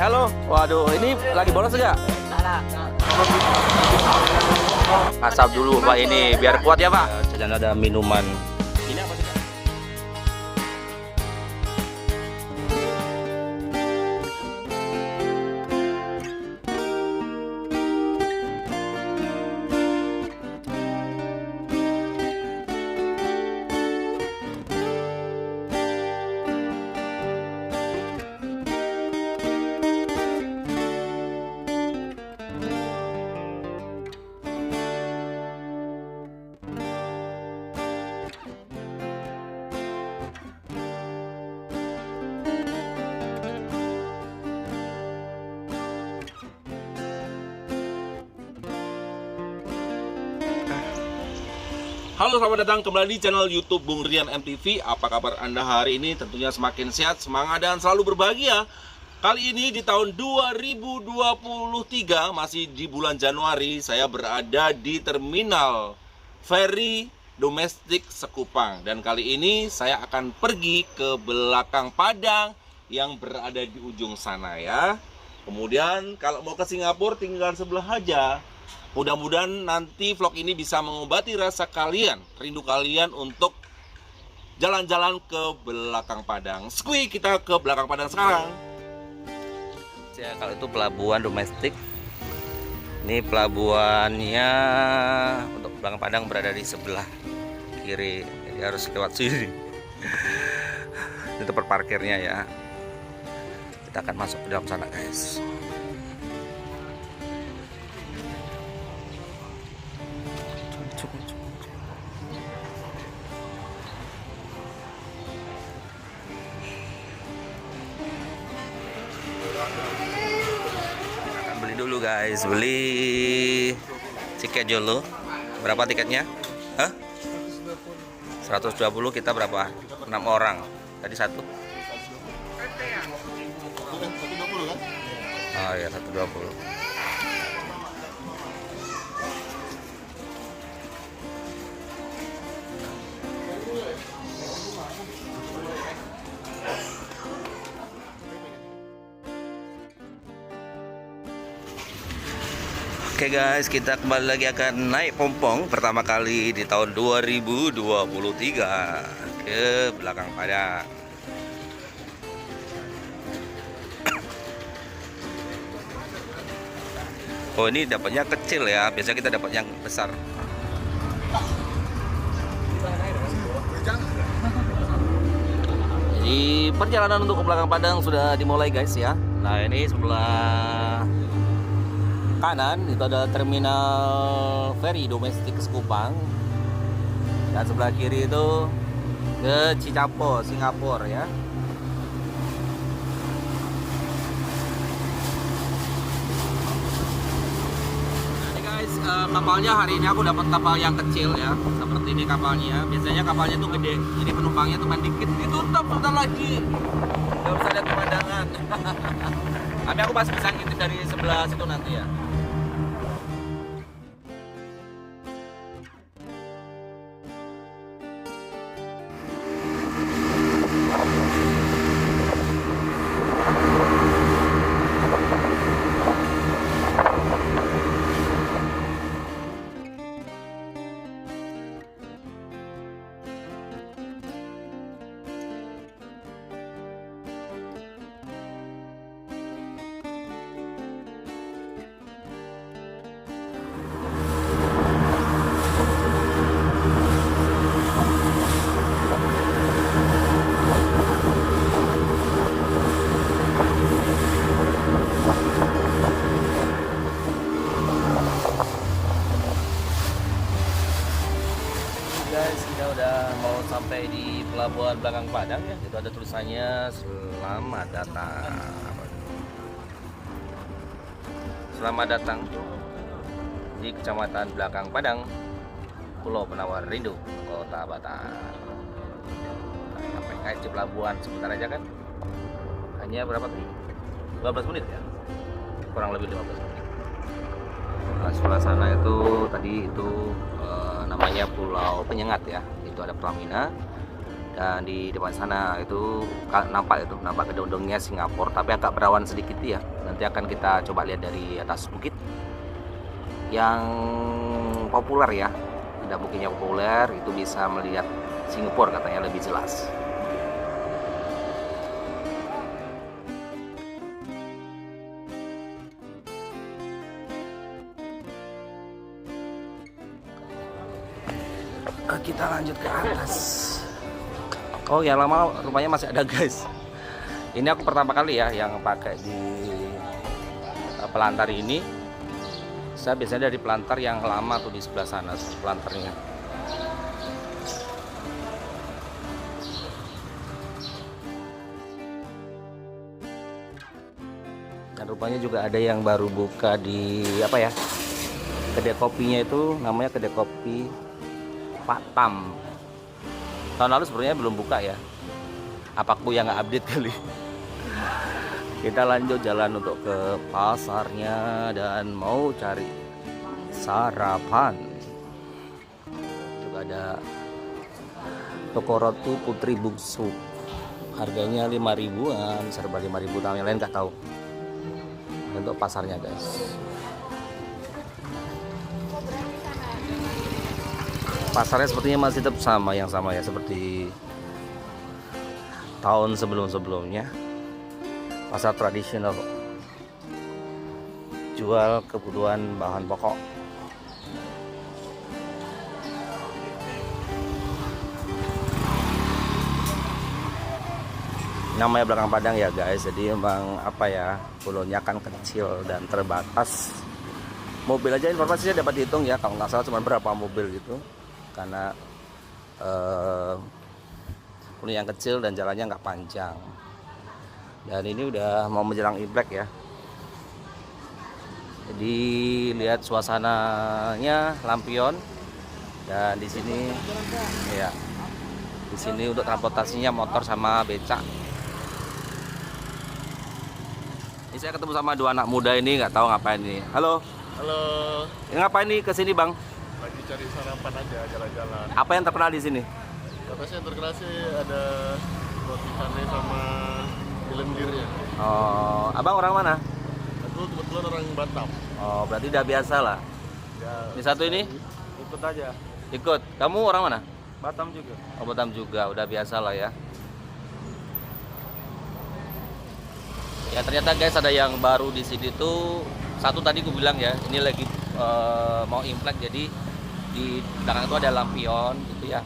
Halo, waduh, ini lagi bolos nggak? Asap dulu Pak ini, biar kuat ya Pak. Dan ada minuman. Ini apa sih Kak? Halo, selamat datang kembali di channel YouTube Bung Rian MTV. Apa kabar Anda hari ini? Tentunya semakin sehat, semangat, dan selalu berbahagia. Kali ini di tahun 2023, masih di bulan Januari, saya berada di Terminal Feri Domestik Sekupang. Dan kali ini saya akan pergi ke belakang Padang yang berada di ujung sana ya. Kemudian kalau mau ke Singapura tinggal sebelah aja. Mudah-mudahan nanti vlog ini bisa mengobati rasa kalian, rindu kalian untuk jalan-jalan ke belakang Padang. Skui, kita ke belakang Padang sekarang. Ya, kalau itu pelabuhan domestik. Ini pelabuhannya untuk belakang Padang berada di sebelah kiri. Jadi harus lewat sini. Itu tempat parkirnya ya. Kita akan masuk ke dalam sana guys. Beli dulu guys, beli tiket dulu. Berapa tiketnya? Hah? 120, kita berapa? 6 orang. Tadi satu? Oh ya, 120. Oke guys, kita kembali lagi akan naik pompong pertama kali di tahun 2023 ke belakang Padang. Oh, ini dapatnya kecil ya, biasanya kita dapat yang besar. Jadi perjalanan untuk ke belakang Padang sudah dimulai guys ya. Nah, ini sebelah kanan itu ada terminal feri domestik Sekupang, dan sebelah kiri itu ke Cicapo, Singapura ya. Ini guys, kapalnya hari ini aku dapat kapal yang kecil ya, seperti ini kapalnya. Biasanya kapalnya tuh gede, jadi penumpangnya tuh kan dikit. Ditutup sebentar lagi, nggak bisa lihat pemandangan. Tapi aku pasti bisa ngintip dari sebelah situ nanti ya. Guys, kita udah mau sampai di pelabuhan belakang Padang ya. Itu ada tulisannya selamat datang. Selamat datang di Kecamatan Belakang Padang, Pulau Penawar Rindu, Kota Batam. Nah, sampai kayak di pelabuhan sebentar aja kan. Hanya berapa tadi? 15 menit ya. Kurang lebih 15 menit. Nah, sebelah sana itu tadi itu namanya Pulau Penyengat ya. Itu ada Pertamina, Dan di depan sana itu nampak gedung-gedungnya Singapura, tapi agak berawan sedikit ya. Nanti akan kita coba lihat dari atas bukit yang populer ya. Ada bukitnya populer, itu bisa melihat Singapura katanya lebih jelas. Kita lanjut ke atas. Oh, yang lama rupanya masih ada guys. Ini aku pertama kali ya yang pakai di pelantar ini. Saya biasanya dari pelantar yang lama tuh di sebelah sana pelantarnya. Dan rupanya juga ada yang baru buka di apa ya? Kedai kopinya itu namanya kedai kopi Pak Tam. Tahun lalu sebenarnya belum buka ya. Apaku yang nggak update kali. Kita lanjut jalan untuk ke pasarnya dan mau cari sarapan. Juga ada toko roti Putri Bungsu. Harganya 5 ribuan, serba 5 ribu, yang lain nggak tahu. Untuk pasarnya guys. Pasarnya sepertinya masih tetap sama ya, seperti tahun sebelum-sebelumnya. Pasar tradisional, jual kebutuhan bahan pokok. Namanya Belakang Padang ya guys, jadi emang apa ya, pulaunya kan kecil dan terbatas. Mobil aja informasinya dapat dihitung ya, kalau nggak salah cuma berapa mobil gitu. Karena pulau yang kecil dan jalannya nggak panjang. Dan ini udah mau menjelang Imlek ya. Jadi lihat suasananya lampion. Dan di sini ya, di sini untuk transportasinya motor sama becak. Ini saya ketemu sama dua anak muda ini, nggak tahu ngapain ini. Halo. Halo, Ini ngapain nih ke sini bang? lagi cari sarapan aja jalan-jalan. Apa yang terkenal di sini? Katanya yang terkenal sih ada roti canai sama lendirnya. Oh, abang orang mana? Aku kebetulan orang Batam. Oh, berarti udah biasa lah. Ya, Ini satu ini ikut aja. ikut. Kamu orang mana? Batam juga. Oh, Batam juga, udah biasa lah ya. Ya ternyata guys ada yang baru di sini tuh. Satu tadi aku bilang ya, ini lagi mau Imlek, jadi di belakang itu ada lampion gitu ya.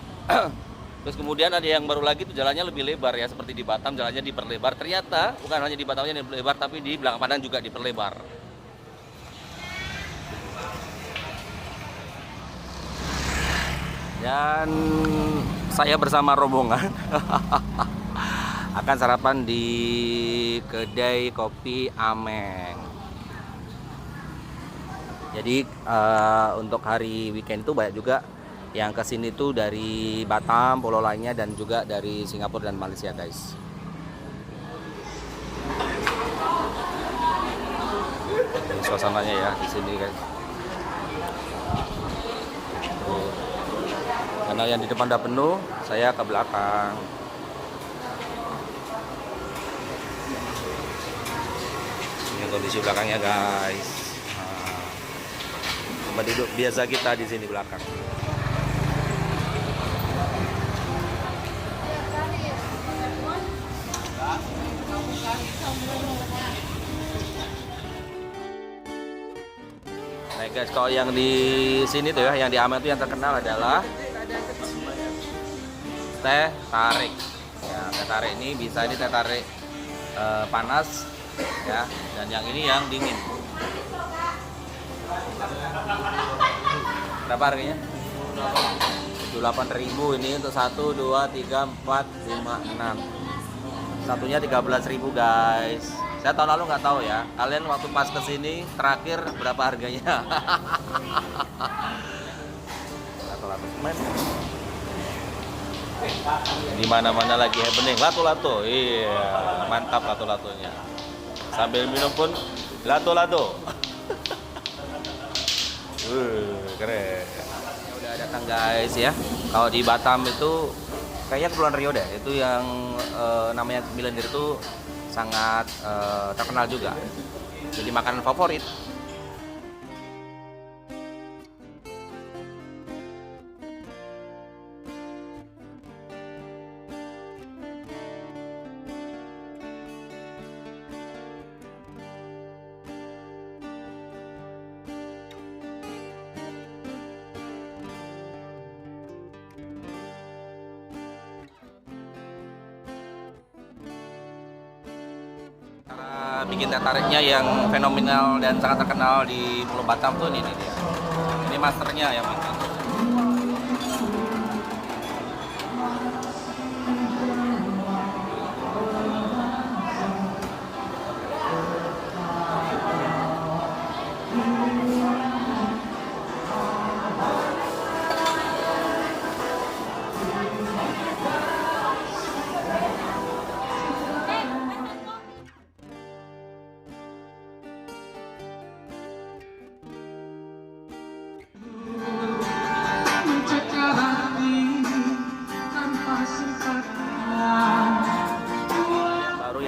Terus kemudian ada yang baru lagi tuh, jalannya lebih lebar ya, seperti di Batam jalannya diperlebar. Ternyata bukan hanya di Batamnya diperlebar, tapi di Belakang Padang juga diperlebar. Dan saya bersama rombongan akan sarapan di kedai kopi Ameng. Jadi untuk hari weekend itu banyak juga yang kesini tuh dari Batam, pulau lainnya, dan juga dari Singapura dan Malaysia guys. Ini suasananya ya di sini guys. Tuh. Karena yang di depan udah penuh, saya ke belakang. Ini kondisi belakangnya guys. Tempat duduk biasa kita di sini belakang. Nah guys, kalau yang di sini tuh ya, yang di Ameng itu yang terkenal adalah teh tarik. Ya, teh tarik ini bisa teh tarik panas ya, dan yang ini yang dingin. Berapa harganya? 78.000 ini untuk 1, 2, 3, 4, 5, 6. Satunya 13.000 guys. Saya tahun lalu nggak tahu ya. Kalian waktu pas kesini terakhir berapa harganya? Di mana-mana lagi happening lato-lato. Iya, mantap lato-latonya. Sambil minum pun lato-lato. Keren. Ya udah datang guys ya. Kalau di Batam itu kayaknya Kepulauan Rio deh. Itu yang namanya mie lendir itu sangat terkenal juga. Jadi makanan favorit. Cara bikin teh tariknya yang fenomenal dan sangat terkenal di Pulau Batam tuh ini dia. Ini masternya yang bikin.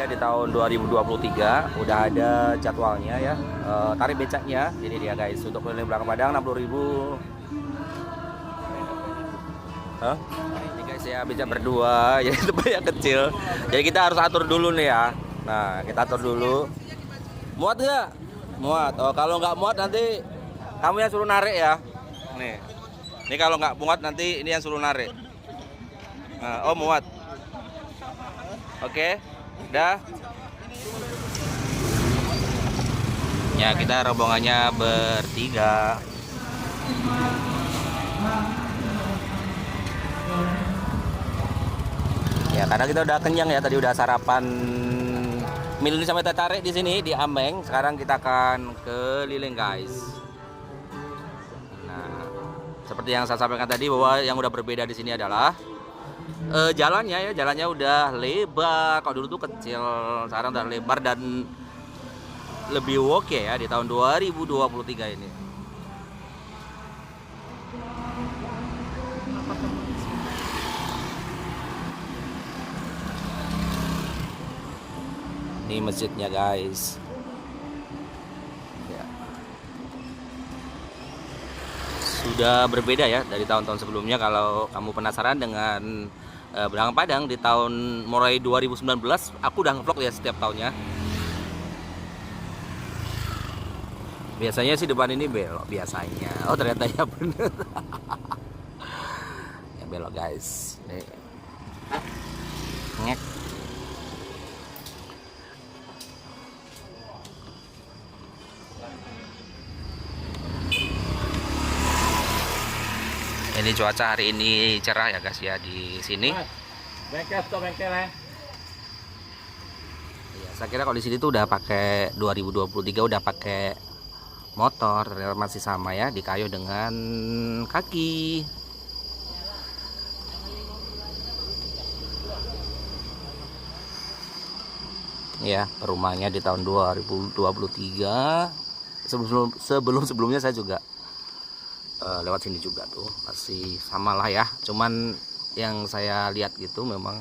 Di tahun 2023 udah ada jadwalnya ya, tarif becaknya. Jadi dia guys, untuk keliling belakang Padang 60.000. Ini guys ya, becak berdua jadi tempatnya kecil. Jadi kita harus atur dulu nih ya. Nah, kita atur dulu. Muat nggak? Muat. Oh, kalau nggak muat nanti kamu yang suruh narik ya. Nih. Ini kalau nggak muat nanti ini yang suruh narik. Nah, oh muat. Oke. Udah. Ya, kita rombongannya bertiga. Ya, karena kita udah kenyang ya, tadi udah sarapan mie sama teh tarik di sini di Ameng. Sekarang kita akan keliling, guys. Nah, seperti yang saya sampaikan tadi bahwa yang udah berbeda di sini adalah jalannya ya, jalannya udah lebar. Kalau dulu tuh kecil, sekarang udah lebar dan lebih oke ya di tahun 2023 ini. Ini masjidnya guys. Ya. Sudah berbeda ya dari tahun-tahun sebelumnya. Kalau kamu penasaran dengan Belakang Padang di tahun mulai 2019, aku udah ngevlog ya setiap tahunnya. Biasanya sih depan ini belok biasanya. Oh ternyata ya bener. Ya belok guys. Nih. Ngek. Ini cuaca hari ini cerah ya guys ya di sini. Bengkel stop bengkel ya. Ya, saya kira kalau di sini tuh udah pakai 2023 udah pakai motor, ternyata masih sama ya, di kayu dengan kaki. Ya, perumahannya di tahun 2023. Sebelumnya saya juga lewat sini juga tuh, masih sama lah ya. Cuman yang saya lihat gitu memang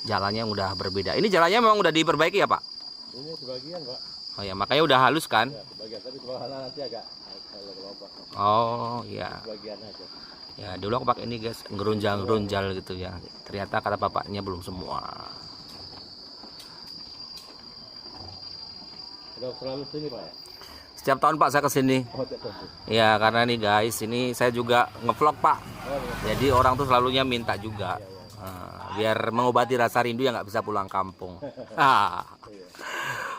jalannya udah berbeda. Ini jalannya memang udah diperbaiki ya Pak? Ini sebagian Pak. Oh ya, makanya udah halus kan? Ya, sebagian, tapi sebelah nanti agak kelompok. Oh ya. Sebagian aja. Ya dulu aku pakai ini guys, ngerunjal gitu ya. Ternyata kata bapaknya belum semua. Udah selalu sini Pak ya? Setiap tahun Pak saya kesini. Oh, tiap tahun. Ya karena nih guys, ini saya juga ngevlog Pak. Jadi orang tuh selalunya minta juga. Biar mengobati rasa rindu yang nggak bisa pulang kampung.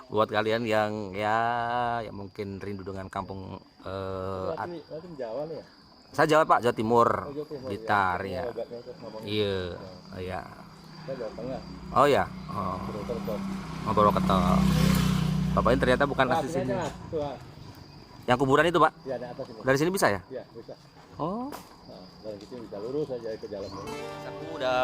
Buat kalian yang ya mungkin rindu dengan kampung. Jawa nih ya? Saya Jawa Pak, Jawa Timur, Jawa Timur, Blitar ya. Iya, iya. Saya Jawa Tengah. Oh ya, oh Purwokerto. Bapak ini ternyata bukan asli sini. Yang kuburan itu Pak? Ya, di atas ini. Dari sini bisa ya? Ya, bisa. Oh. Nah, dari situ bisa lurus aja ke jalan. Aku udah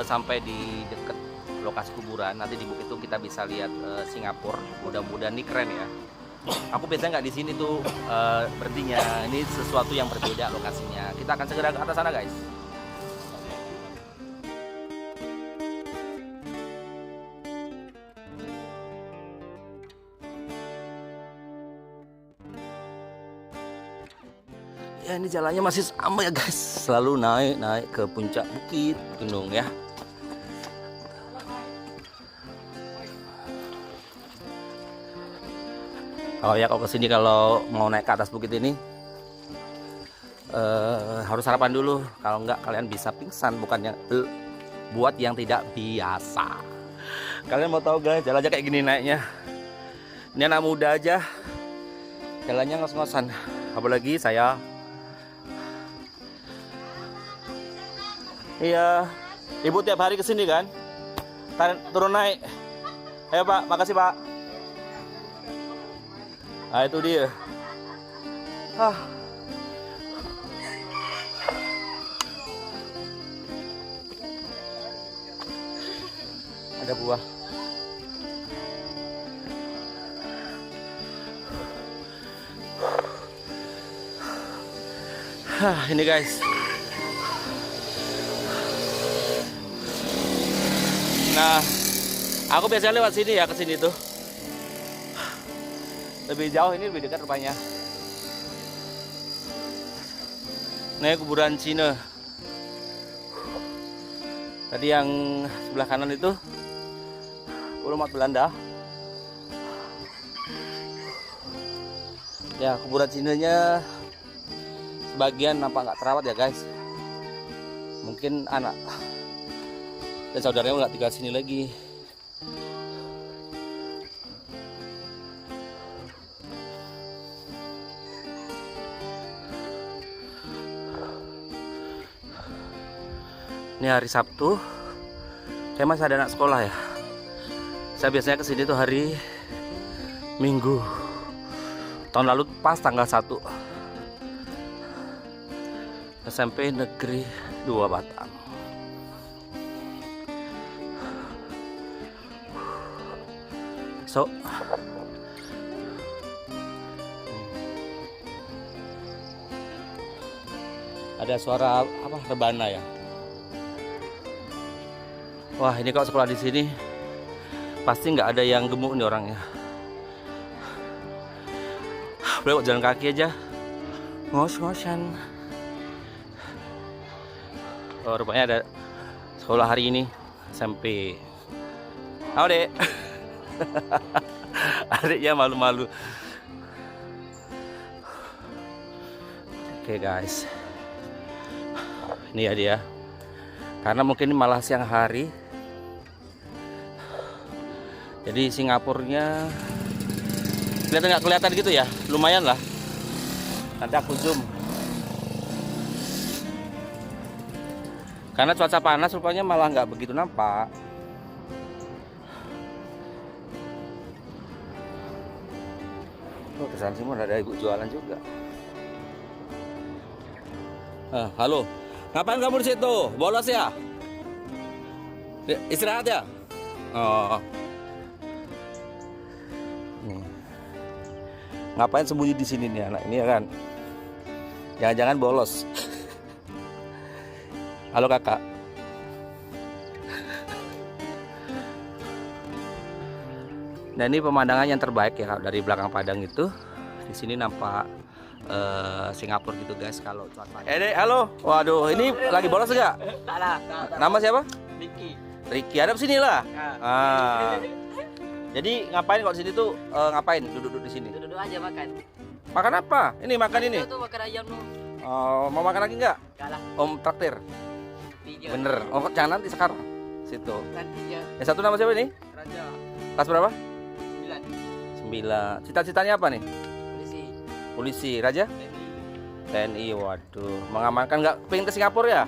sampai di dekat lokasi kuburan. Nanti di bukit itu kita bisa lihat Singapura. Mudah-mudahan ini keren ya. Aku biasanya nggak di sini tuh berhentinya. Ini sesuatu yang berbeda lokasinya. Kita akan segera ke atas sana guys. Ya ini jalannya masih sama ya guys, selalu naik ke puncak bukit gunung ya. Kalau kesini kalau mau naik ke atas bukit ini harus sarapan dulu. Kalau enggak kalian bisa pingsan, bukannya buat yang tidak biasa. Kalian mau tahu guys, jalannya kayak gini naiknya. Ini anak muda aja jalannya ngos-ngosan, apalagi saya. Iya, ibu tiap hari kesini kan? Turun naik. Ayo Pak, makasih Pak. Nah itu dia. Ada buah. Ini guys. Nah, aku biasanya lewat sini ya, ke sini tuh. Lebih jauh, ini lebih dekat rupanya. Nah, kuburan Cina. Tadi yang sebelah kanan itu umat Belanda. Ya, kuburan Cinanya sebagian nampak nggak terawat ya guys. Mungkin anak dan saudaranya nggak tinggal sini lagi. Ini hari Sabtu, saya masih ada anak sekolah ya. Saya biasanya kesini tuh hari Minggu. Tahun lalu pas tanggal 1. SMP Negeri 2 Batam. So, ada suara apa? Rebana ya. Wah, ini kalau sekolah di sini pasti nggak ada yang gemuk nih orangnya. Boleh kok jalan kaki aja, ngos-ngosan. Oh, rupanya ada sekolah hari ini SMP. Oh dek, adiknya malu-malu. Oke guys, ini ya dia. Karena mungkin malah siang hari. Jadi Singapurnya kelihatan nggak kelihatan gitu ya, lumayan lah. Nanti aku zoom. Karena cuaca panas rupanya malah nggak begitu nampak. Oh, kesan sini ada ibu jualan juga. Halo, ngapain kamu di situ? Bolos ya? Istirahat ya? Oh. Ngapain sembunyi di sini nih anak ini ya kan? Jangan-jangan bolos. Halo kakak. Nah ini pemandangan yang terbaik ya dari belakang padang itu. Di sini nampak Singapura gitu guys kalau cuaca. Dek, halo. Waduh, ini lagi bolos enggak? Nama siapa? Ricky. Ada sini lah. Jadi ngapain kok di sini tuh? Ngapain duduk-duduk di sini? Duduk aja makan. Makan apa? Ini makan ini. Itu makan ayam lu. Mau makan lagi nggak? Enggak lah. Om traktir. Tiga. Bener. Oh jangan nanti sekarang. Situ. Nanti ya. Yang satu nama siapa ini? Raja. Kelas berapa? 9. 9. Cita-citanya apa nih? Polisi. Polisi. Raja? TNI. TNI. Waduh. Mengamankan nggak? Pengen ke Singapura ya?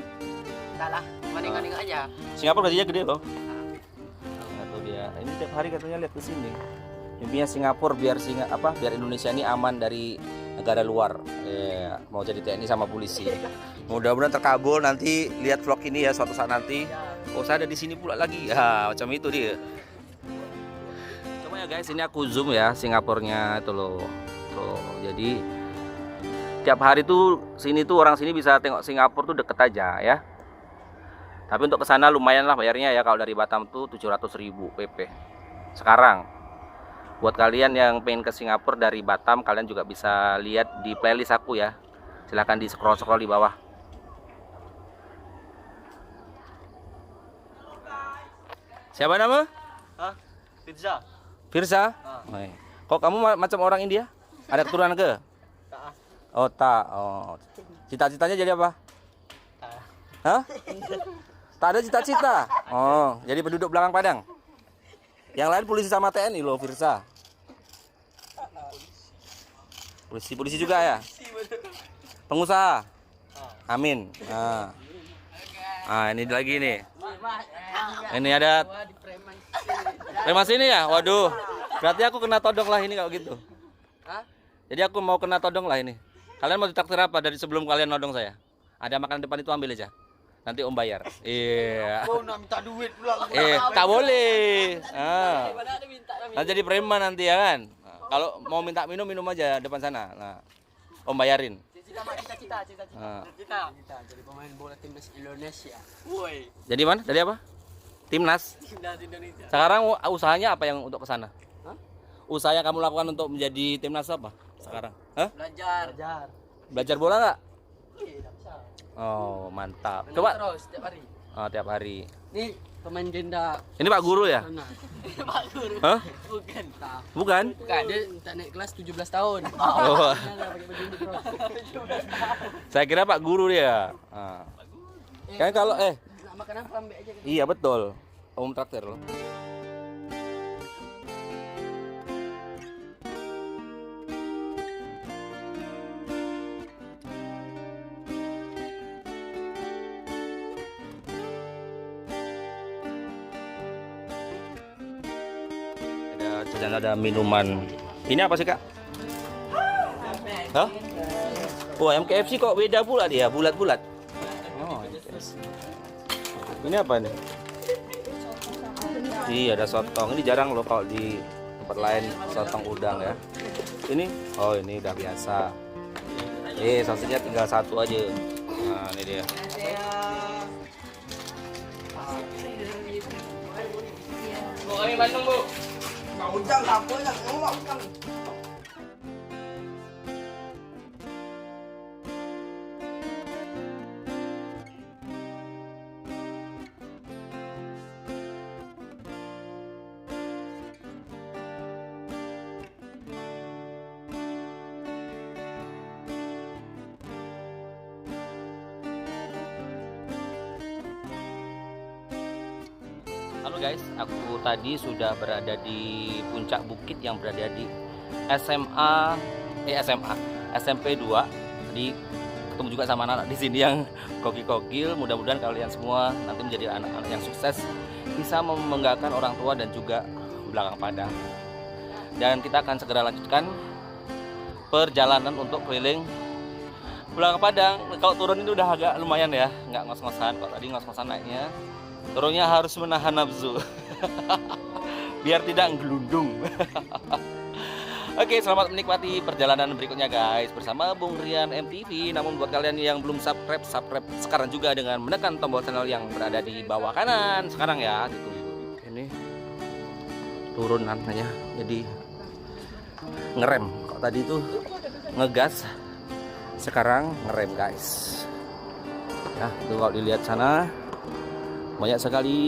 Enggak lah. Maning-maning aja. Singapura gajinya gede loh. Nah, tuh dia. Ini tiap hari katanya lihat ke sini. Mimpinya Singapura biar biar Indonesia ini aman dari negara luar. Ya, mau jadi TNI sama polisi. Mudah-mudahan terkabul, nanti lihat vlog ini ya suatu saat nanti. Oh, saya ada di sini pula lagi. Ya, macam itu dia. Coba ya guys, ini aku zoom ya Singapurnya itu loh. Tuh, jadi tiap hari tuh sini tuh orang sini bisa tengok Singapura tuh deket aja ya. Tapi untuk ke sana lumayan lah bayarnya ya, kalau dari Batam tuh 700.000 PP. Sekarang buat kalian yang pengen ke Singapura dari Batam, kalian juga bisa lihat di playlist aku ya. Silahkan di scroll di bawah. Siapa nama? Hah? Pizza. Firsa? Oh, kok kamu macam orang India? Ada keturunan ke? Tak. Oh tak. Oh. Cita-citanya jadi apa? Tak. Hah? Tak ada cita-cita. Oh, jadi penduduk belakang Padang. Yang lain polisi sama TNI loh, Firsa. Polisi juga ya? Pengusaha. Amin. Ini lagi nih. Ini ada preman sini ya? Waduh. Berarti aku kena todong lah ini kalau gitu. Jadi aku mau kena todong lah ini. Kalian mau ditraktir apa dari sebelum kalian nodong saya? Ada makanan depan itu ambil aja. Nanti Om bayar. Iya. Kau nak minta duit pula. Tak boleh. Nah, jadi preman nanti ya kan. Kalau mau minta minum aja depan sana. Nah, Om bayarin. Cita-cita. Jadi pemain bola timnas Indonesia. Woi. Jadi mana? Dari apa? Timnas. Timnas Indonesia. Sekarang usahanya apa yang untuk ke sana? Usaha yang kamu lakukan untuk menjadi timnas apa sekarang? Hah? Belajar. Belajar bola nggak? Iya, bisa. Oh, mantap. Main Coba. terus setiap hari. Oh, tiap hari. Nih pemain genda. Ini Pak Guru ya? Sana. Pak Guru. Hah? Bukan. Tak. Bukan? Bukan, dia tak naik kelas 17 tahun. Oh. Pakai baju ini terus. Saya kira Pak Guru dia. Kan kalau Nak makan apa ambil aja. iya betul. Om traktir loh. Ada minuman. Ini apa sih Kak? Hah? Wah, MKFC kok beda pula dia, bulat-bulat. Oh, MKFC. Ini apa nih? Iya, ada sotong. Ini jarang loh kalau di tempat lain sotong udang ya. Ini, oh ini udah biasa. Sausnya tinggal satu aja. Nah, ini dia. Bu. Halo guys, aku tadi sudah berada di puncak bukit yang berada di SMP 2. Tadi ketemu juga sama anak-anak di sini yang kokil-kokil. Mudah-mudahan kalian semua nanti menjadi anak-anak yang sukses, bisa membanggakan orang tua dan juga belakang Padang. Dan kita akan segera lanjutkan perjalanan untuk keliling belakang Padang. Kalau turun ini udah agak lumayan ya, nggak ngos-ngosan. Kalau tadi ngos-ngosan naiknya, turunnya harus menahan nafsu biar tidak gelundung. Oke, selamat menikmati perjalanan berikutnya guys bersama Bung Rian MTV. Namun buat kalian yang belum subscribe sekarang juga dengan menekan tombol channel yang berada di bawah kanan sekarang ya gitu. Ini turun nantinya, jadi ngerem. Kalau tadi itu ngegas, sekarang ngerem guys. Ya, tuh kalau dilihat sana banyak sekali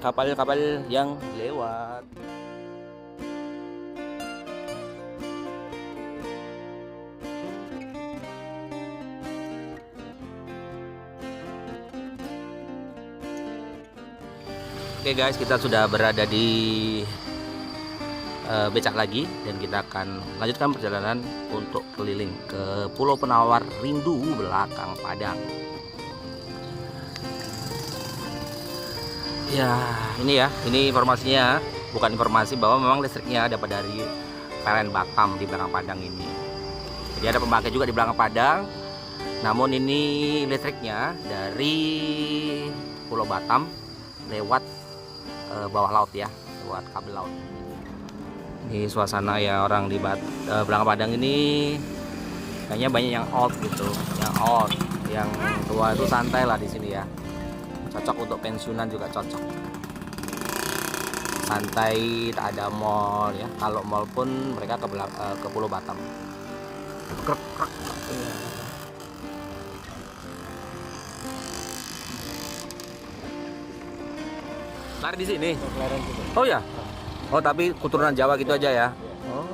kapal-kapal yang lewat. Oke guys, kita sudah berada di becak lagi dan kita akan lanjutkan perjalanan untuk keliling ke Pulau Penawar Rindu belakang Padang. Ya, ini informasinya, bukan informasi bahwa memang listriknya dapat dari PLN Batam di belakang Padang ini. Jadi ada pembangkit juga di belakang Padang. Namun ini listriknya dari Pulau Batam lewat bawah laut ya, lewat kabel laut. Ini suasana ya orang di belakang Padang ini kayaknya banyak yang old gitu, yang tua itu santai lah di sini ya. Cocok untuk pensiunan juga cocok. Santai, tak ada mall ya. Kalau mall pun mereka ke Pulau Batam. Lari di sini. Kelahiran gitu. Oh ya. Oh tapi keturunan Jawa gitu aja ya. Oh.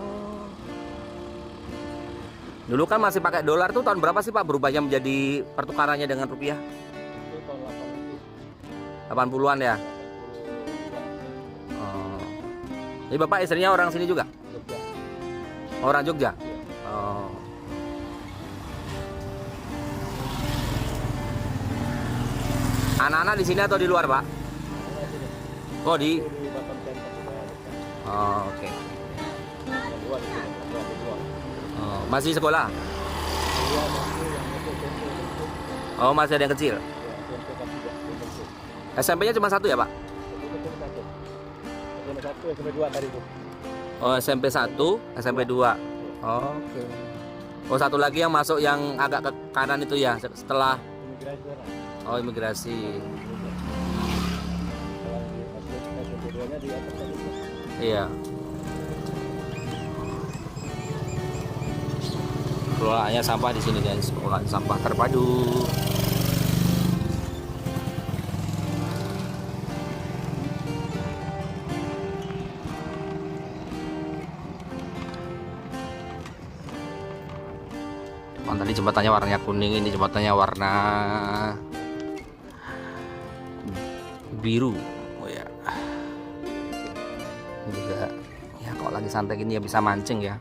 Dulu kan masih pakai dolar tuh tahun berapa sih Pak berubahnya menjadi pertukarannya dengan rupiah? Itu tahun 80-an ya. Oh. Jadi Bapak istrinya orang sini juga? Jogja. Orang Jogja. Oh. Anak-anak di sini atau di luar, Pak? Oh, di. Di Batam Center. Oh, oke. Dua di sini, dua. Oh, masih sekolah? Iya, masih yang itu SMP. Oh, masih ada yang kecil. Ya, SMP kelas 3. SMP-nya cuma satu ya, Pak? SMP 1, SMP 2 tadi itu. Oh, SMP 1, SMP 2. Oh, oke. Oh, satu lagi yang masuk yang agak ke kanan itu ya, setelah Imigrasi sana. oh, imigrasi. Kalau di SMP 2-nya di atas tadi itu. Iya. Pengelolaannya sampah di sini guys, pengelolaan sampah terpadu. Oh, tadi jembatannya warnanya kuning, ini jembatannya warna biru. Oh ya. Ini juga ya kalau lagi santai gini ya bisa mancing ya.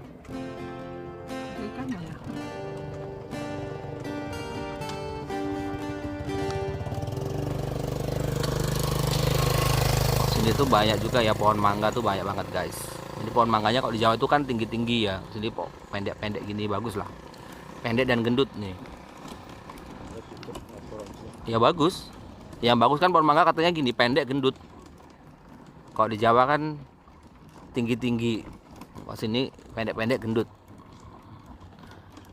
Sini tuh banyak juga ya pohon mangga tuh banyak banget guys. Jadi pohon mangganya kalau di Jawa itu kan tinggi-tinggi ya. Jadi pendek-pendek gini bagus lah. Pendek dan gendut nih. Ya bagus. Yang bagus kan pohon mangga katanya gini pendek gendut. Kalau di Jawa kan tinggi-tinggi. Pas sini pendek-pendek gendut.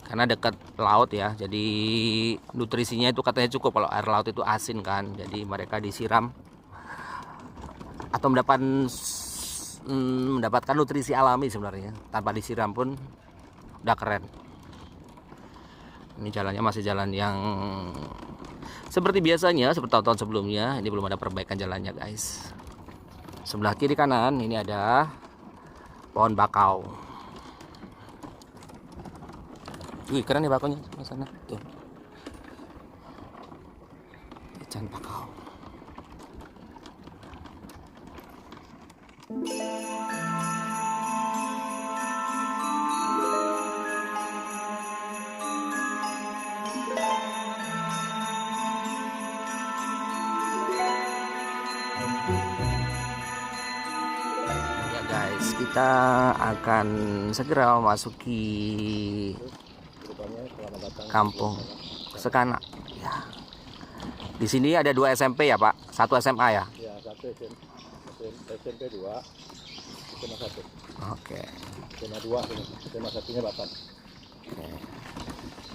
Karena dekat laut ya. Jadi nutrisinya itu katanya cukup kalau air laut itu asin kan. Jadi mereka disiram atau mendapatkan nutrisi alami sebenarnya. Tanpa disiram pun udah keren. Ini jalannya masih jalan yang seperti biasanya, seperti tahun-tahun sebelumnya. Ini belum ada perbaikan jalannya guys. Sebelah kiri kanan ini ada pohon bakau. Wih keren nih bakaunya di sana. Tuh. Ikan bakau. Guys, kita akan segera memasuki kampung Sekanak. Ya. Di sini ada 2 SMP ya Pak, 1 SMA ya. Ya, satu SMP 2, SMA 1. Oke. SMA 2, SMA 1-nya Batam.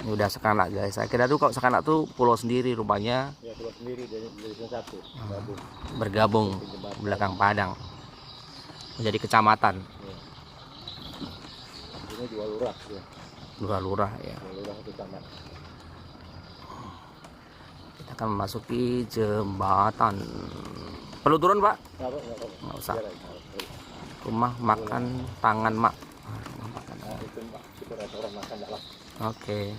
Ini udah Sekanak guys. Saya kira tuh kalau Sekanak tuh pulau sendiri rumahnya. Ya, pulau sendiri dari satu. Bergabung belakang Padang. Menjadi kecamatan. Ya. Ini 2 lurah ya. 2 lurah ya. 2 lurah satu camat. Kita akan memasuki jembatan. Perlu turun Pak? Nggak usah. Rumah makan tangan mak. Rumah makan. Nah, itu Pak, itu restoran makan dalam. Oke.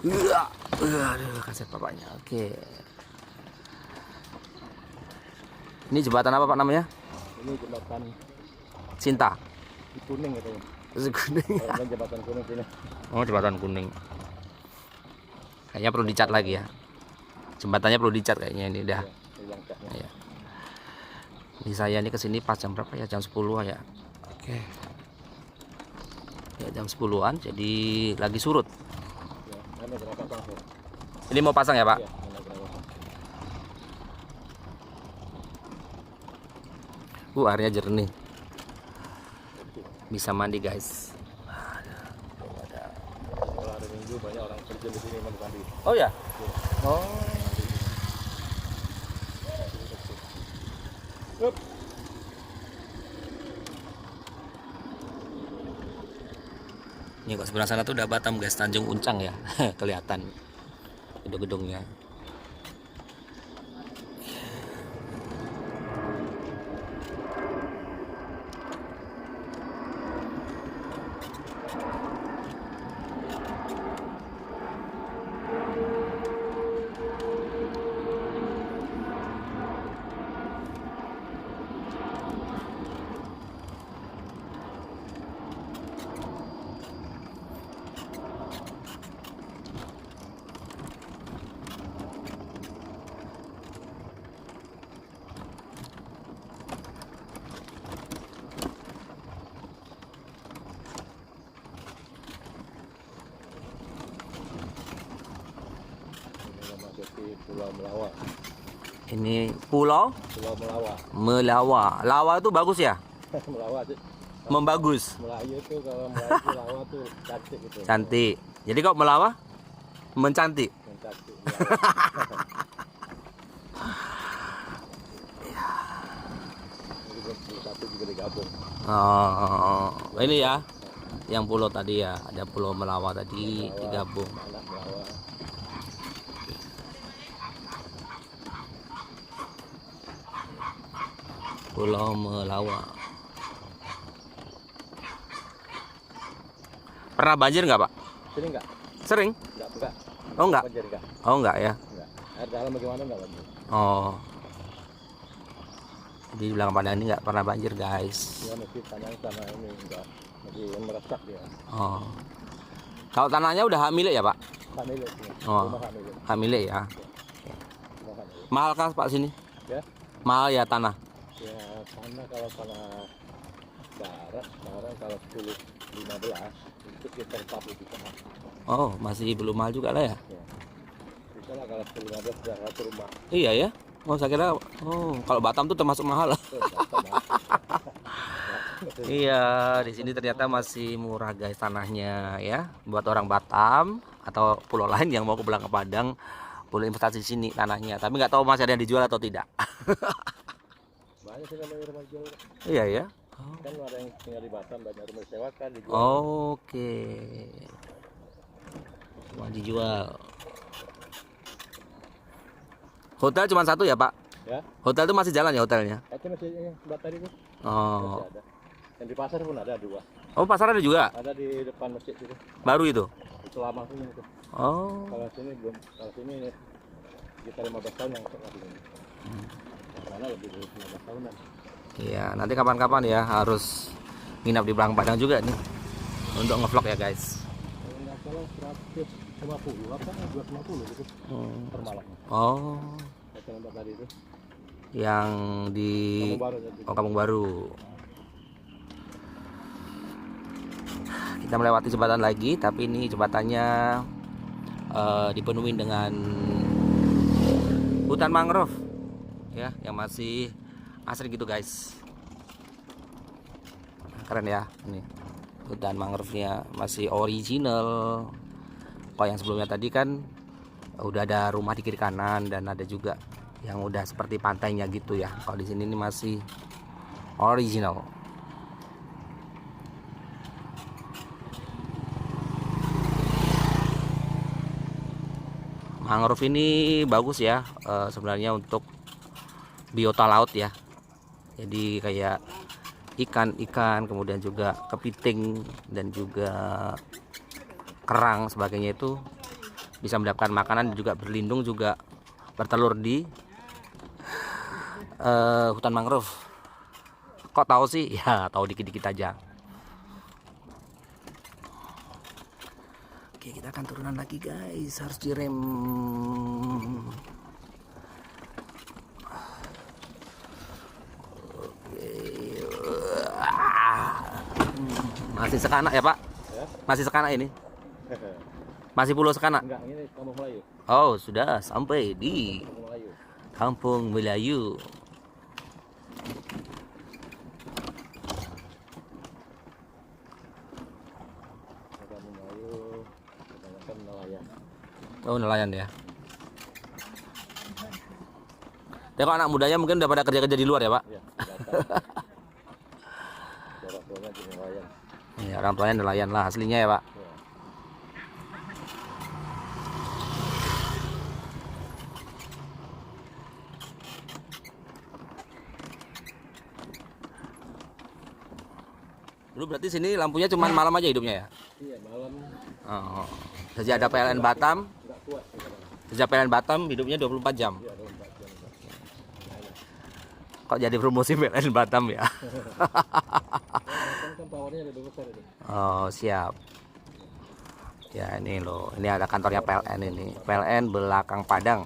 Aduh, kaset bapaknya. Oke. Ini jembatan apa Pak namanya? Ini jembatan Cinta. kuning katanya. Kuning. Orang jembatan kuning sini. Oh, jembatan kuning. Kayaknya perlu dicat lagi ya. Jembatannya perlu dicat kayaknya ini udah. Yang catnya. Ya. Ini saya ini kesini pas jam berapa ya? Jam 10 ya. Oke. Ya jam 10-an jadi lagi surut. Ya, mana berapa pasang? Ini mau pasang ya Pak? Ya, mana berapa pasang? Airnya jernih. Bisa mandi guys. Kalau hari Minggu banyak orang kerja di sini mandi. Oh ya? Oh. Ini kok sebelah sana tuh udah Batam guys, Tanjung Uncang ya. Kelihatan gedung-gedungnya. Pulau Melawa. Ini Pulau Pulau Melawa. Melawa. Lawa itu bagus ya? Melawa sih. Membagus. Melayu tuh kalau Melayu tuh lawa tuh cantik gitu. Cantik. Jadi kok Melawa mencantik. Yang cantik. Ini satu juga digabung. Oh, ini ya. Yang pulau tadi ya, ada Pulau Melawa tadi digabung. Anak Melawa. Pulau Melawa. Pernah banjir nggak, Pak? Sini enggak? Sering? Enggak. Oh enggak. Banjir enggak? Oh enggak ya. Enggak. Air dalam bagaimana enggak banjir? Oh. Di belakang padang ini nggak pernah banjir, guys. Ya mesti tanahnya tanah ini enggak. Masih meresap dia. Oh. Kalau tanahnya udah hak milik ya, Pak? Hak milik sini. Oh. Rumah hak milik. Hak milik ya. Rumah hak milik. Mahal kah, Pak, sini? Ya. Mahal ya tanah. Ya tanah kalau tanah barat sekarang kalau 10 15 itu sekitar 40 juta. Oh, masih belum mahal juga lah ya. Ya. Bisa lah kalau 10 15 sudah satu rumah. Iya ya. Oh, saya kira kalau Batam tuh termasuk mahal. Tuh, Batam, Iya, di sini ternyata masih murah, guys, tanahnya ya. Buat orang Batam atau pulau lain yang mau ke Belakang Padang boleh investasi di sini tanahnya. Tapi nggak tahu masih ada yang dijual atau tidak. Banyak sih namanya rumah jual. Iya ya. Kan ada yang tinggal di Batam banyak rumah disewakan dijual. Oke. Cuma dijual. Hotel cuma satu ya, Pak? Ya. Hotel itu masih jalan ya hotelnya? Itu masih sebelah tadi tuh. Oh. Masih ada. Yang di pasar pun ada 2. Oh, pasar ada juga? Ada di depan masjid itu. Baru itu? Itu lama sini itu. Oh. Kalau sini belum. Kalau sini kita 15 tahun yang setelah ini. Karena lebih dari 15 tahunan. Iya, nanti kapan-kapan ya harus nginap di Belakang Padang juga nih untuk ngevlog ya, guys. Kalau nggak salah 150 apa 250 gitu per malam. Oh, Saya tempat tadi itu. yang di Kampung Baru tadi. Kampung Baru. Kita melewati jembatan lagi, tapi ini jembatannya dipenuhi dengan hutan mangrove ya, yang masih asri gitu, guys. Keren ya, ini hutan mangrove-nya masih original. Kalau yang sebelumnya tadi kan udah ada rumah di kiri kanan dan ada juga yang udah seperti pantainya gitu ya. Kalau di sini ini masih original. Mangrove ini bagus ya, sebenarnya untuk biota laut ya. Jadi kayak ikan-ikan, kemudian juga kepiting dan juga kerang sebagainya itu bisa mendapatkan makanan dan juga berlindung, juga bertelur di hutan mangrove. Kok tahu sih? Ya tahu dikit-dikit aja. Oke, kita akan turunan lagi, guys. Harus direm. Oke. Masih Sekanak ya, Pak? Ya? Masih Sekanak ini? Masih Pulau Sekanak? Enggak, ini Kampung Melayu. Oh, sudah sampai di Kampung Melayu. Kampung Melayu. Kampung Melayu kebanyakan nelayan. Oh, nelayan ya. Ya, kok anak mudanya mungkin udah pada kerja-kerja di luar ya, Pak? Ya, orang tuanya di nelayan. Iya, orang tuanya nelayan lah aslinya ya, Pak. Ya. Dulu berarti sini lampunya cuma malam aja hidupnya ya? Iya, malam Oh. Sejak ada PLN Batam, nggak kuat sekarang. sejak PLN Batam hidupnya 24 jam. Iya, 24 jam. Kok jadi promosi PLN Batam ya? Kan powernya lebih besar itu. Oh, siap. Ya, ini loh. Ini ada kantornya PLN ini. PLN Belakang Padang.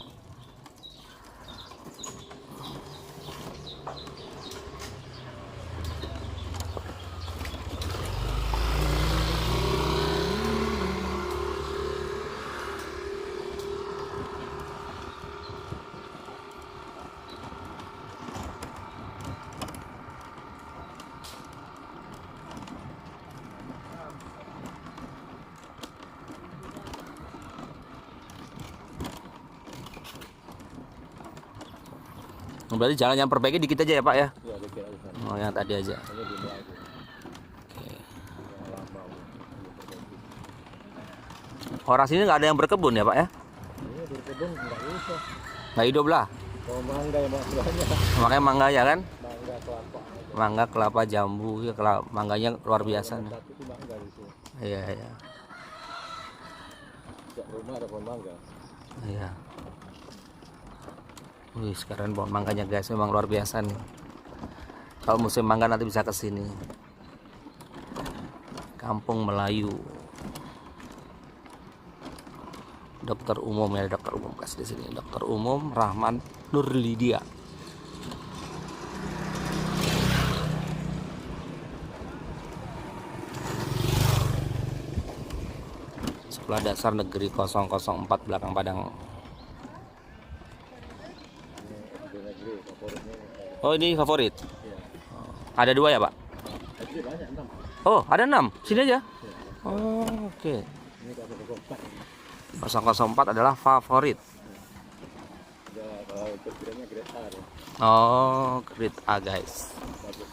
Berarti jalan yang perbaiki dikit aja ya Pak ya? Ya dikit aja sana. Oh yang tadi aja. Hanya di bawah aja. Oke. Yang lama. Orang sini nggak ada yang berkebun ya Pak ya? Ini berkebun nggak usah. Nggak hidup lah. Kalau mangga yang banyak. Makanya mangga ya kan? Mangga kelapa aja. Mangga, kelapa, jambu ya, mangganya luar biasa nih. Satu itu mangga di sini. Iya iya. Setiap rumah ada pohon mangga. Iya. Wih, sekarang pohon mangganya guys memang luar biasa nih. Kalau musim mangga nanti bisa ke sini. Kampung Melayu. Dokter umum ya, dokter umum guys di sini. Dokter umum Rahman Nurlidia. Sekolah Dasar Negeri 004 Belakang Padang. Ini SD negeri favoritnya. Oh ini favorit. Iya. Ada 2 ya Pak? SD banyak 6. Oh ada 6. Sini aja. Oh, oke. Ini kalau keempat. 004 adalah favorit. Ada kalau untuk gradenya grade A ya. Oh grade A guys. Bagus.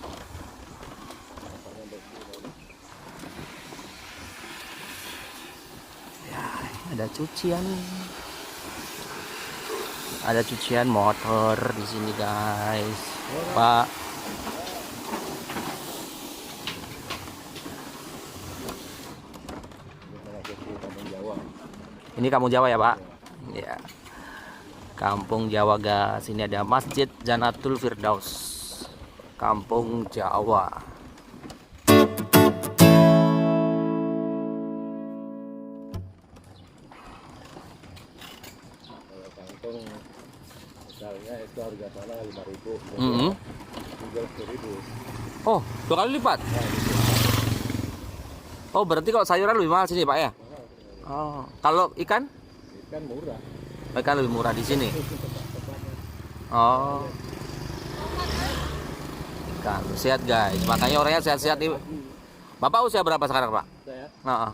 Nampaknya bersih. Ya, ada cucian. Ada cucian motor di sini guys. Pak. Ini Kampung Jawa ya Pak? Ya. Kampung Jawa guys. Ini ada Masjid Janatul Firdaus. Kampung Jawa. Kalau kangkung misalnya itu harga tanah 5.000, Mhm. jual 10.000. Oh 2 kali lipat. Nah, gitu. Oh berarti kalau sayuran lebih mahal sini Pak ya? Oh kalau ikan? Ikan murah. Ikan lebih murah di sini. Oh ikan sehat guys. Makanya orangnya sehat-sehat nih. Bapak usia berapa sekarang Pak? Saya Nah,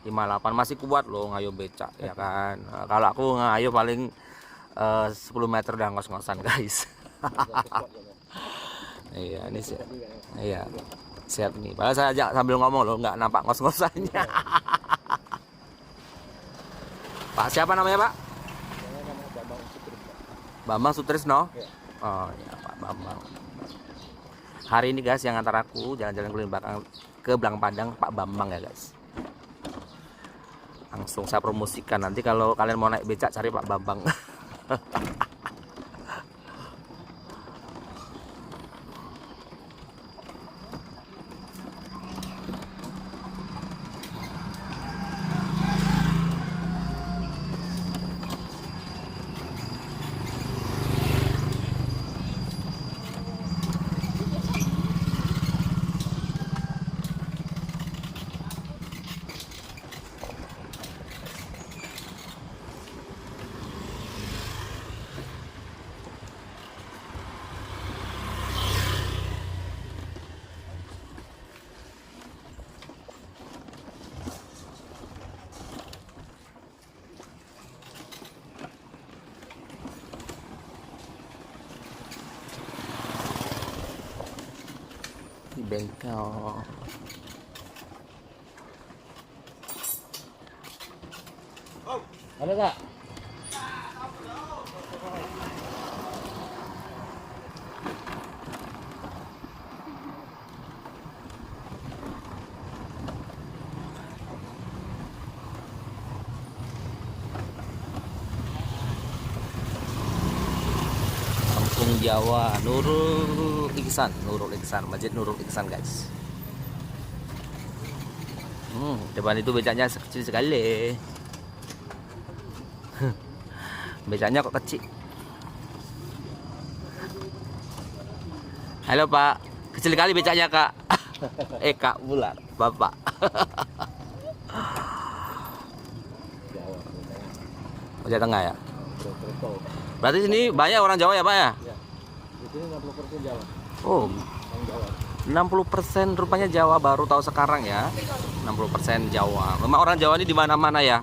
58. 58 masih kuat loh ngayo becak ya kan. Nah, kalau aku ngayo paling 10 meter udah ngos-ngosan guys. Iya ini sih. Iya sehat nih. Padahal saya ajak sambil ngomong loh nggak nampak ngos-ngosannya. Pak siapa namanya Pak? Saya nama Bambang Sutris. Bambang Sutrisno. Ya. Oh ya Pak Bambang. Hari ini guys yang antar aku jalan-jalan keliling belakang ke Belakang Padang Pak Bambang ya guys. Langsung saya promosikan nanti kalau kalian mau naik becak cari Pak Bambang. Di bengkel. Ada tak? Kampung Jawa Nurul Ihsan, Masjid Nurul Ihsan guys. Depan itu becaknya kecil sekali. Becaknya kok kecil. Halo Pak, kecil kali becaknya Kak. Kak pula, Bapak. Jawa. Jawa Tengah ya. Purwokerto. Berarti sini banyak orang Jawa ya Pak ya? Ya. Di sini 60% Jawa. Oh, Orang Jawa. 60% rupanya Jawa, baru tahu sekarang ya. 60% Jawa. Memang orang Jawa ini di mana-mana ya.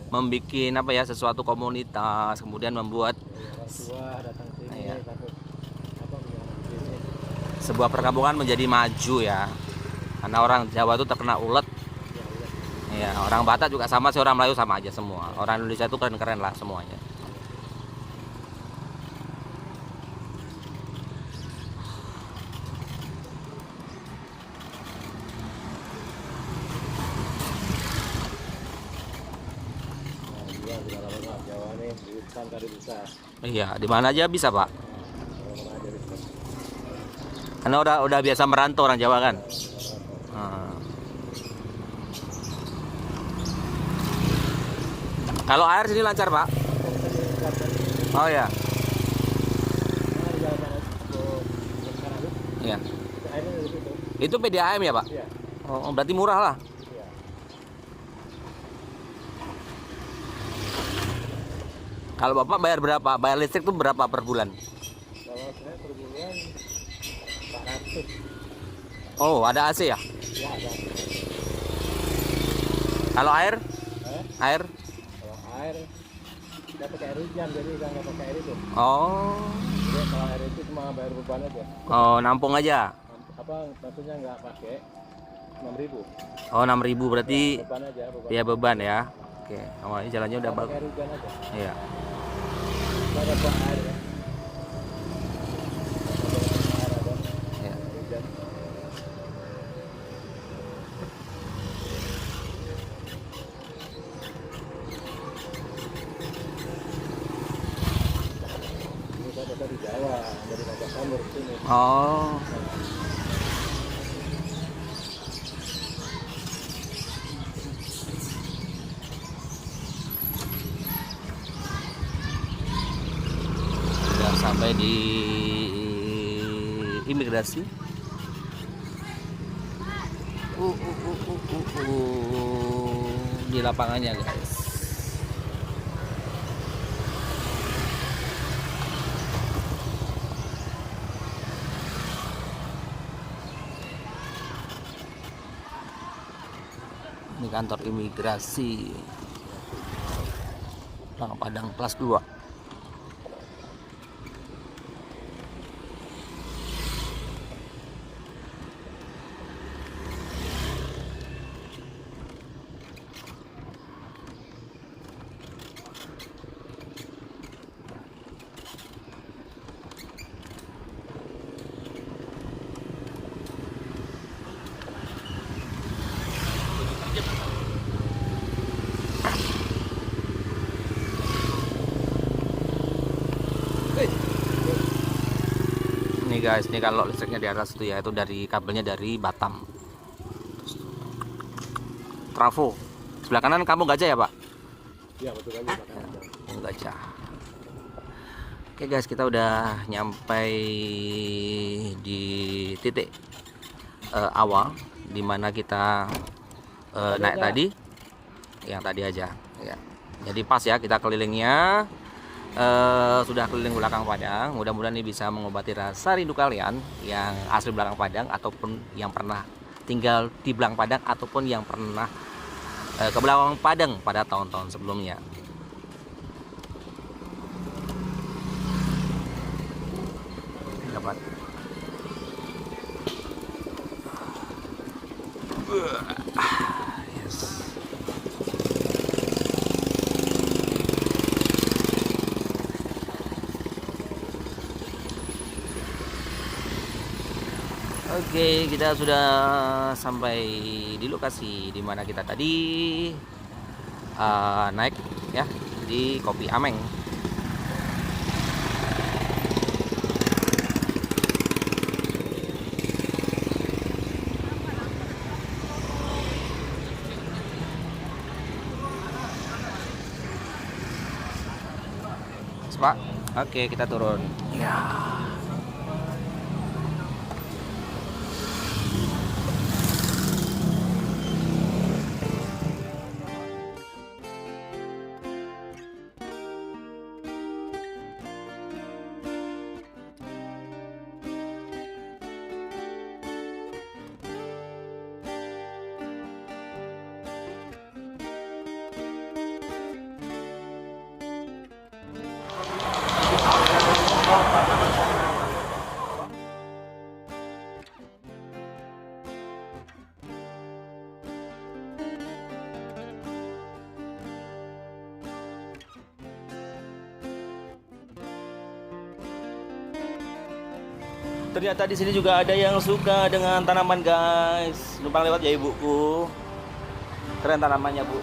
membikin apa ya, sesuatu komunitas, kemudian membuat Orang tua datang sini Iya. takut apa sini. sebuah perkampungan menjadi maju ya. Karena orang Jawa itu terkena ulet. Ya, orang Batak juga sama sih, orang Melayu sama aja semua. Orang Indonesia itu keren-keren lah semuanya. Iya, di mana-mana Jawa nih, di hutan kali bisa. Iya, di mana aja bisa, Pak. Mana aja bisa. Karena udah biasa merantau orang Jawa kan. Nah. Kalau air sini lancar, Pak. Oh ya. Iya. Airnya dari situ. Itu PDAM ya, Pak? Iya. Oh, berarti murah lah. Iya. Kalau Bapak bayar berapa? Bayar listrik tuh berapa per bulan? Kalau saya per bulan 400. Oh, ada AC ya? Ya ada. Kalau air? Air? Kalau air kita pakai air hujan, jadi nggak pakai air itu. Oh. Jadi kalau air itu cuma bayar beban aja. Oh, nampung aja. Apa tentunya nggak pakai 6.000. Oh, 6.000 berarti Beban aja. Beban. ya beban ya. Oke, oh, ini jalannya udah Pakai bagus. air hujan aja. Iya. Kita ada buat air ya. Air ada. Iya. Air hujan. Ini saya dari Jawa, dari Bapak Samur sini. Oh. Sudah sampai di imigrasi. Di lapangannya, guys. Ini kantor imigrasi Blang Padang kelas 2. Nih guys, nih kalau listriknya di atas itu ya, itu dari kabelnya dari Batam. Trafo. Sebelah kanan kampung gajah ya, Pak? Iya betul aja Pak. Kampung gajah. Oke guys, kita udah nyampe di titik awal dimana kita naik tadi. Yang tadi aja ya. Jadi pas ya kita kelilingnya. Sudah keliling belakang Padang. Mudah-mudahan ini bisa mengobati rasa rindu kalian yang asli belakang Padang ataupun yang pernah tinggal di belakang Padang ataupun yang pernah ke belakang Padang pada tahun-tahun sebelumnya. Dapat. Yes. Oke, kita sudah sampai di lokasi di mana kita tadi naik ya di Kopi Ameng. Pak, oke kita turun. Ya. ternyata di sini juga ada yang suka dengan tanaman, guys. Numpang lewat ya ibuku. Keren tanamannya, Bu.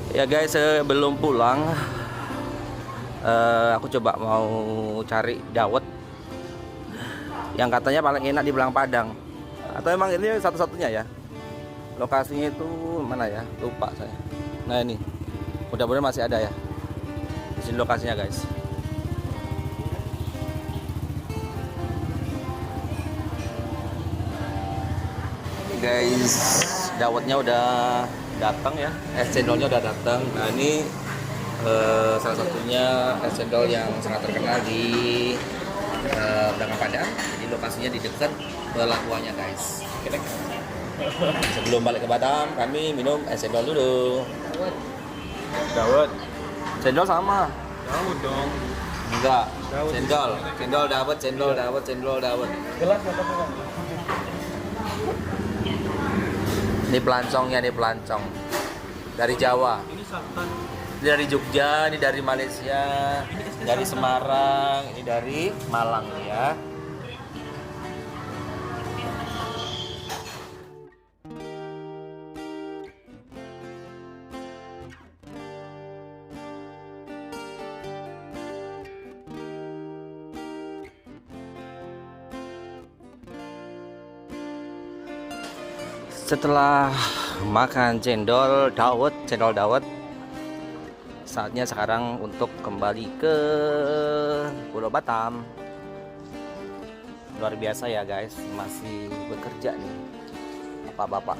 Ya guys, sebelum pulang aku coba mau cari dawet yang katanya paling enak di Belang Padang. Atau emang ini satu-satunya ya? Lokasinya itu mana ya? Lupa saya. Nah ini, mudah-mudahan masih ada ya. Di sini lokasinya, guys. Ini guys, dawetnya udah datang ya. Es cendolnya udah datang. Nah ini salah satunya es cendol yang sangat terkenal di Belang Padang. Jadi lokasinya di dekat pelabuhannya, guys. Oke, sebelum balik ke Batam, kami minum es cendol dulu. Dawet. Cendol sama. Dawet dong. Enggak. Dawet. Cendol. Cendol dawet, cendol dawet, cendol dawet. Gelas apa? Ini pelancongnya, nih pelancong. Dari Jawa. Ini santan. Ini dari Jogja, ini dari Malaysia, dari Semarang, ini dari Malang ya. Setelah makan cendol dawet, saatnya sekarang untuk kembali ke Pulau Batam. Luar biasa ya guys, masih bekerja nih bapak-bapak.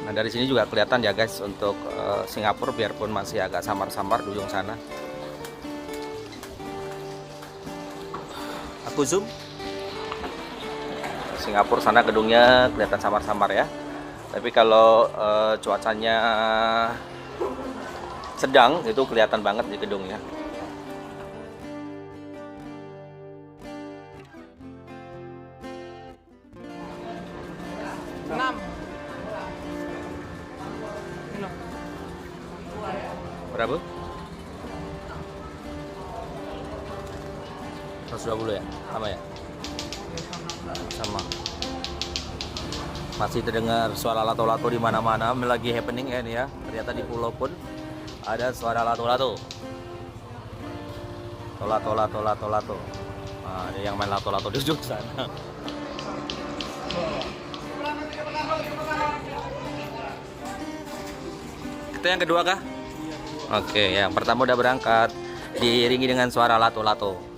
Nah dari sini juga kelihatan ya guys untuk Singapura, biarpun masih agak samar-samar di ujung sana. Aku zoom. Singapura sana gedungnya kelihatan samar-samar ya. Tapi kalau cuacanya sedang itu kelihatan banget di gedungnya. Berapa? 120 ya? Sama ya? Sama. Masih terdengar suara lato-lato di mana-mana, lagi happening ya ini ya. Ternyata di pulau pun ada suara lato-lato. Lato-lato. Nah, ada yang main lato-lato di ujung sana. Kita yang kedua kah? Oke, yang pertama udah berangkat, diiringi dengan suara lato-lato.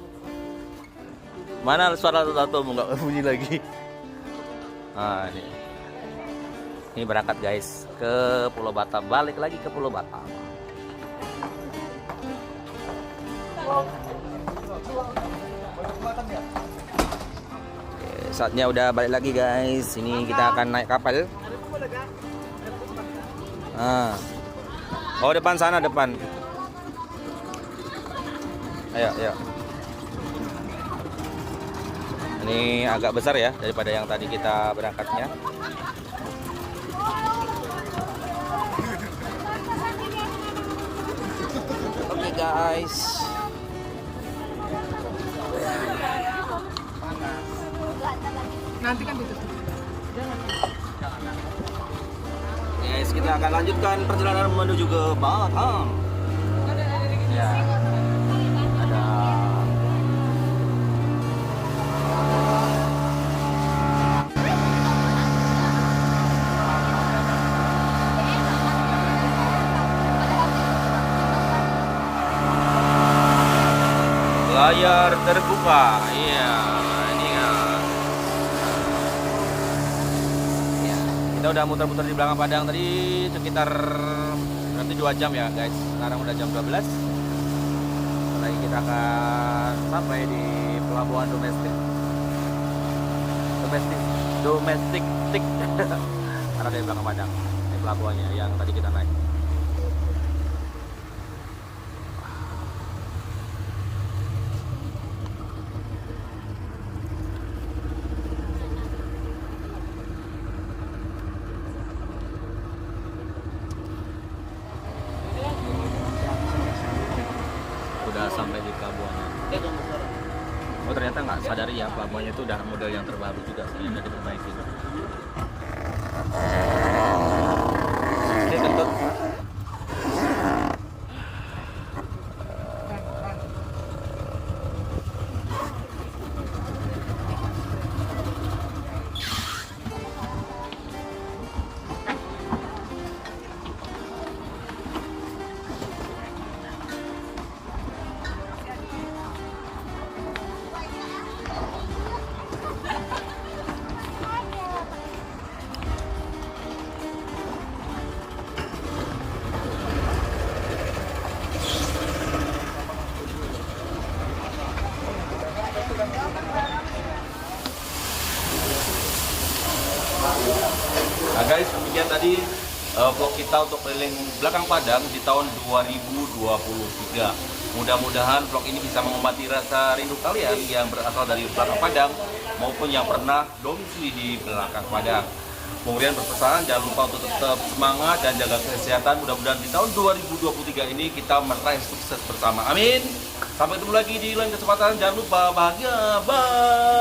Mana suara lato-lato nggak bunyi lagi? Nah, ini berangkat guys ke Pulau Batam, balik lagi ke Pulau Batam. Oke, saatnya udah balik lagi guys. Ini kita akan naik kapal. Oh depan sana depan. Ayo. Ini agak besar ya daripada yang tadi kita berangkatnya. Oke guys. Nanti kan ditutup. Guys, kita akan lanjutkan perjalanan menuju ke Batam. Ya. Ada layar terbuka. Iya, ini kan. Ya, kita udah muter-muter di belakang Padang tadi sekitar berarti 2 jam ya, guys. Sekarang udah jam 12. Lagi kita akan sampai di pelabuhan domestik. Karena dari belakang Padang. Ini pelabuhannya yang tadi kita naik. Iya, pelabuhannya itu udah model yang terbaru juga sebenarnya udah diperbaiki. Ini kentut. Nah guys, demikian tadi vlog kita untuk keliling belakang Padang di tahun 2023. Mudah-mudahan vlog ini bisa mengobati rasa rindu kalian yang berasal dari belakang Padang maupun yang pernah domisili di belakang Padang. Kemudian berpesan jangan lupa untuk tetap semangat dan jaga kesehatan. Mudah-mudahan di tahun 2023 ini kita meraih sukses bersama. Amin. Sampai ketemu lagi di lain kesempatan. Jangan lupa bahagia. Bye.